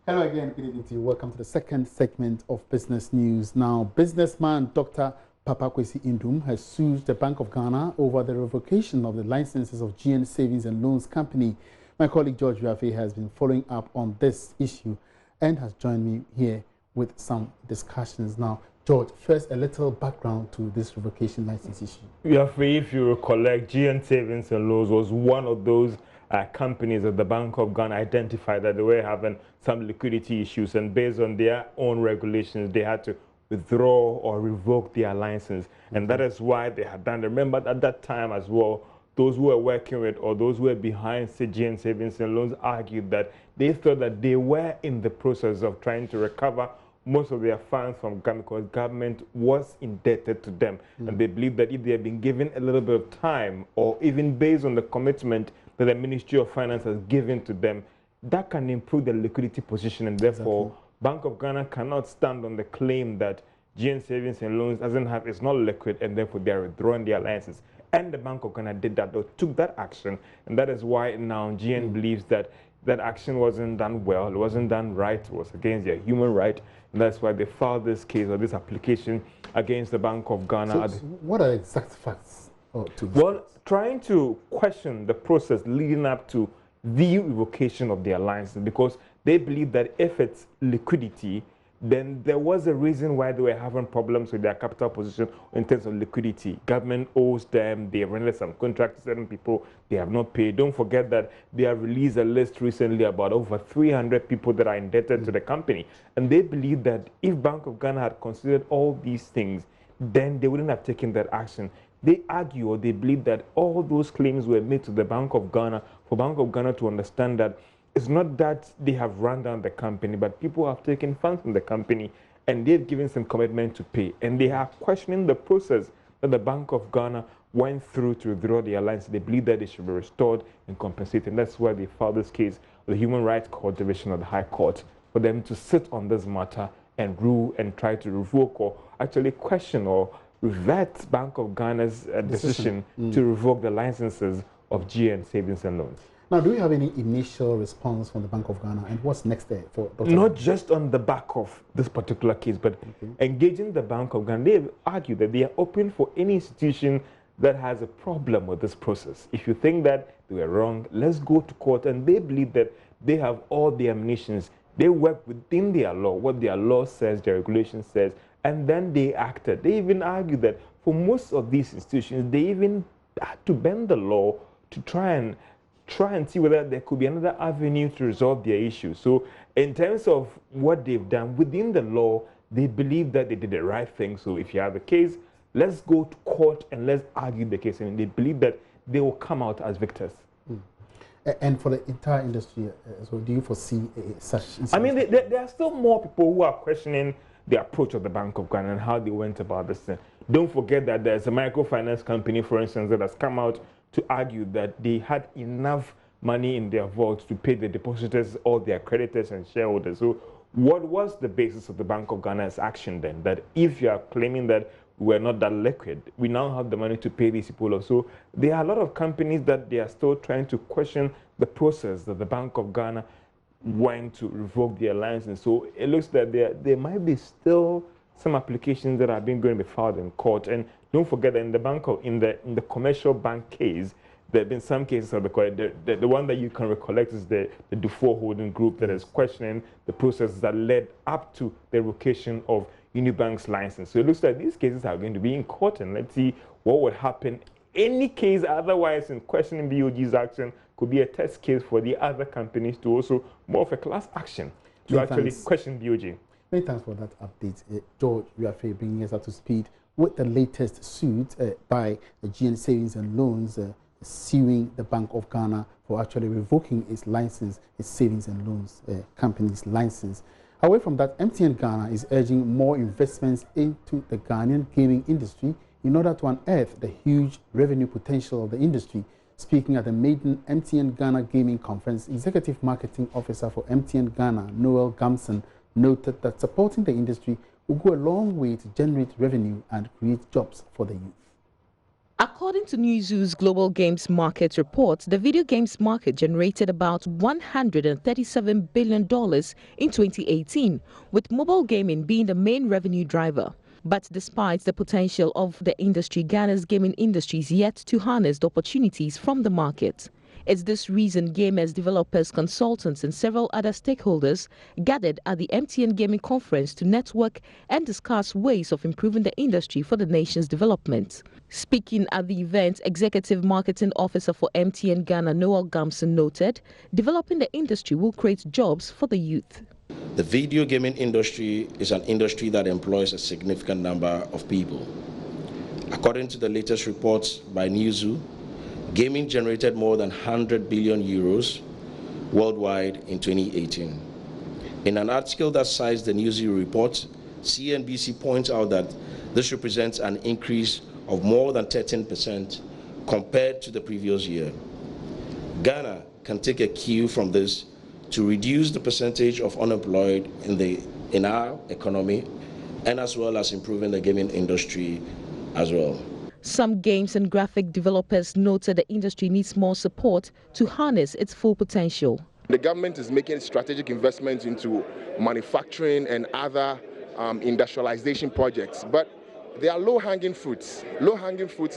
Hello again, good evening to you. Welcome to the second segment of Business News. Now, businessman Dr. Papakwesi Indum has sued the Bank of Ghana over the revocation of the licenses of GN Savings and Loans Company. My colleague George Rafe has been following up on this issue and has joined me here with some discussions. Now, George, first a little background to this revocation license issue. Rafe, if you recollect, GN Savings and Loans was one of those companies that the Bank of Ghana identified that they were having some liquidity issues, and based on their own regulations, they had to withdraw or revoke their license. And that is why they had done. Remember, at that time as well, those who were working with or those who were behind GN Savings and Loans argued that they thought that they were in the process of trying to recover most of their funds from government because government was indebted to them. And they believe that if they had been given a little bit of time, or even based on the commitment that the Ministry of Finance has given to them, that can improve the liquidity position, and therefore Bank of Ghana cannot stand on the claim that GN Savings and Loans is not liquid, and therefore they are withdrawing their license. And the Bank of Ghana did that, or took that action, and that is why now GN believes that that action wasn't done well, it wasn't done right, it was against their human right, and that's why they filed this case or this application against the Bank of Ghana. So what are the exact facts to this? Well, trying to question the process leading up to the revocation of their license, because they believe that if it's liquidity, then there was a reason why they were having problems with their capital position in terms of liquidity. Government owes them, they have rendered some contracts to certain people, they have not paid. Don't forget that they have released a list recently about over 300 people that are indebted to the company. And they believe that if Bank of Ghana had considered all these things, then they wouldn't have taken that action. They argue, or they believe, that all those claims were made to the Bank of Ghana for Bank of Ghana to understand that it's not that they have run down the company, but people have taken funds from the company and they've given some commitment to pay. And they are questioning the process that the Bank of Ghana went through to withdraw their license. They believe that they should be restored and compensated. And that's why they filed this case with the Human Rights Court Division of the High Court, for them to sit on this matter and rule and try to revoke or actually question or revert Bank of Ghana's decision to revoke the licenses of GN Savings and Loans. Now, do we have any initial response from the Bank of Ghana, and what's next there for Dr. Not just on the back of this particular case, but engaging the Bank of Ghana, they've argued that they are open for any institution that has a problem with this process. If you think that they were wrong, let's go to court. And they believe that they have all the ammunitions. They work within their law, what their law says, their regulation says, and then they acted. They even argue that for most of these institutions, they even had to bend the law to try and see whether there could be another avenue to resolve their issue. So in terms of what they've done within the law, they believe that they did the right thing. So if you have a case, let's go to court and let's argue the case. And they believe that they will come out as victors. And for the entire industry, so do you foresee such incidents? I mean, there are still more people who are questioning the approach of the Bank of Ghana and how they went about this thing. Don't forget that there's a microfinance company, for instance, that has come out to argue that they had enough money in their vaults to pay the depositors, all their creditors and shareholders. So what was the basis of the Bank of Ghana's action then? That if you are claiming that we're not that liquid, we now have the money to pay these people. So there are a lot of companies that they are still trying to question the process that the Bank of Ghana went to revoke their license. So it looks that there might be still some applications that are being going to be filed in court. And don't forget that in the commercial bank case, there have been some cases of the court. The one that you can recollect is the Dufour Holding Group that is questioning the process that led up to the revocation of Unibank's license. So it looks like these cases are going to be in court, and let's see what would happen. Any case otherwise in questioning BOG's action could be a test case for the other companies to also more of a class action to actually question BOG. Many thanks for that update. George, we are bringing us up to speed with the latest suit by the GN Savings and Loans suing the Bank of Ghana for actually revoking its license, its savings and loans company's license. Away from that, MTN Ghana is urging more investments into the Ghanaian gaming industry in order to unearth the huge revenue potential of the industry. Speaking at the maiden MTN Ghana Gaming Conference, Executive Marketing Officer for MTN Ghana, Noel Gamson, noted that supporting the industry will go a long way to generate revenue and create jobs for the youth. According to Newzoo's Global Games Market report, the video games market generated about $137 billion in 2018, with mobile gaming being the main revenue driver. But despite the potential of the industry, Ghana's gaming industry is yet to harness the opportunities from the market. It's this reason gamers, developers, consultants and several other stakeholders gathered at the MTN Gaming Conference to network and discuss ways of improving the industry for the nation's development. Speaking at the event, Executive Marketing Officer for MTN Ghana, Noel Gamson, noted, developing the industry will create jobs for the youth. The video gaming industry is an industry that employs a significant number of people. According to the latest reports by Newzoo, gaming generated more than 100 billion euros worldwide in 2018. In an article that cites the Newzoo report, CNBC points out that this represents an increase of more than 13% compared to the previous year. Ghana can take a cue from this to reduce the percentage of unemployed in our economy, and as well as improving the gaming industry as well. Some games and graphic developers noted the industry needs more support to harness its full potential. The government is making strategic investments into manufacturing and other industrialization projects, but there are low-hanging fruits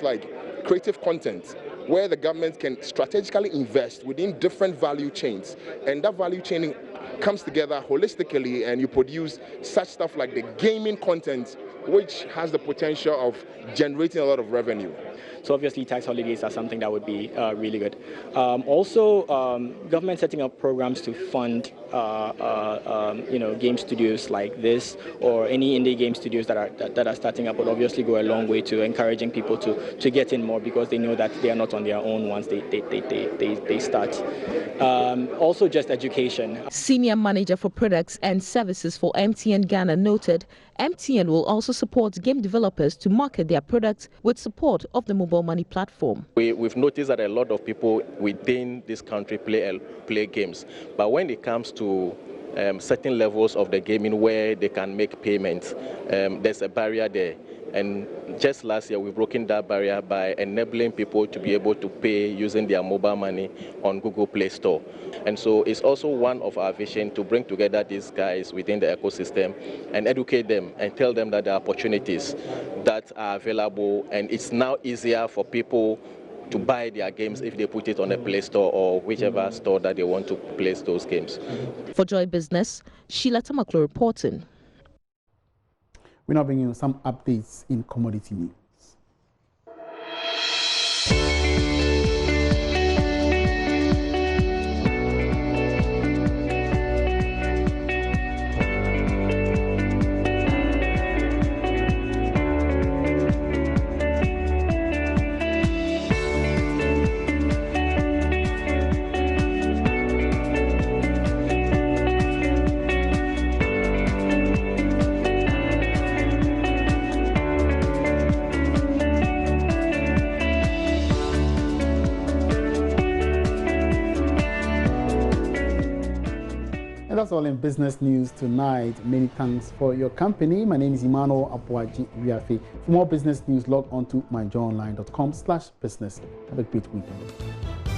like creative content, where the government can strategically invest within different value chains, and that value chain comes together holistically and you produce such stuff like the gaming content, which has the potential of generating a lot of revenue. So obviously tax holidays are something that would be really good. Also, government setting up programs to fund game studios like this, or any indie game studios that are starting up, would obviously go a long way to encouraging people to get in more, because they know that they are not on their own once they start. Also, just education. Senior Manager for Products and Services for MTN Ghana noted MTN will also support game developers to market their products with support of the mobile money platform. We've noticed that a lot of people within this country play games, but when it comes to certain levels of the gaming where they can make payments, there's a barrier there. And just last year, we've broken that barrier by enabling people to be able to pay using their mobile money on Google Play Store. And so it's also one of our vision to bring together these guys within the ecosystem and educate them and tell them that there are opportunities that are available, and it's now easier for people to buy their games if they put it on a Play Store or whichever store that they want to place those games. For Joy Business, Sheila Tamaklo reporting. We're now bringing you some updates in commodity news. That's all in business news tonight. Many thanks for your company. My name is Emmanuel Abuaji Riafe. For more business news, log on to myjoyonline.com/business. Have a great weekend.